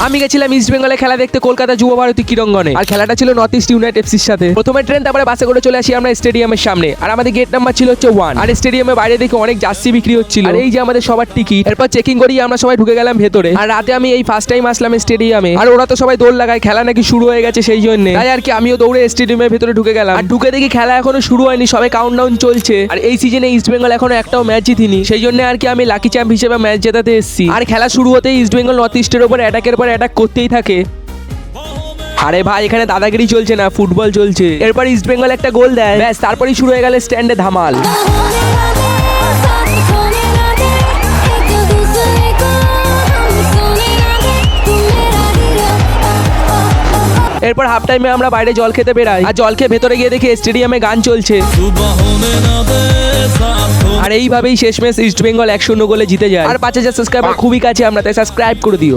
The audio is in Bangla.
আমি গেছিলাম ইস্ট বেঙ্গলে খেলা দেখতে কলকাতা যুব ভারতী ক্রীড়াঙ্গনে। আর খেলাটা ছিল নর্থ ইস্ট ইউনাইটেড এফসির সাথে। প্রথমে ট্রেন, তারপরে বাসে করে চলে আসি আমরা স্টেডিয়ামের সামনে। আর আমাদের গেট নাম্বার ছিল হচ্ছে 1। আর স্টেডিয়ামের বাইরে দেখে অনেক জার্সি বিক্রি হচ্ছিল। আর এই যে আমাদের সবার টিকিট। এরপর চেকিং করি আমরা সবাই ঢুকে গেলাম ভেতরে। আর রাতে আমি এই ফার্স্ট টাইম আসলাম স্টেডিয়ামে। আর ওরা তো সবাই দৌড় লাগায়, খেলা নাকি শুরু হয়ে গেছে সেই জন্য। তাই আর কি আমিও দৌড়ে স্টেডিয়ামের ভেতরে ঢুকে গেলাম। আর ঢুকে দেখি খেলা এখনো শুরু হয়নি, সবাই কাউন্টডাউন চলছে। আর এই সিজনে ইস্ট বেঙ্গল এখনো একটাও ম্যাচ জিতিনি, সেই জন্য আর কি আমি লাকি চ্যাম্প হিসেবে ম্যাচ জেতাতে এসেছি। আর খেলা শুরু হতেই ইস্ট বেঙ্গল নর্থ ইস্টের উপর অ্যাটাকের পর অ্যাটাক করতেই থাকে। আরে ভাই, এখানে দাদাগিরি চলছে না, ফুটবল চলছে। এরপর ইস্ট বেঙ্গল একটা গোল দেয়, ব্যাস তারপরেই শুরু হয়ে গেল স্ট্যান্ডে ধামাল। এরপর হাফ টাইমে আমরা বাইরে জল খেতে বেরাই। আর জল খেয়ে ভেতরে গিয়ে দেখি স্টেডিয়ামে গান চলছে। আর এইভাবেই শেষমেশ ইস্ট বেঙ্গল 1-0 গোলে জিতে যায়। আর 5000 সাবস্ক্রাইবার খুবই কাছে আমরা, তাই সাবস্ক্রাইব করে দিও।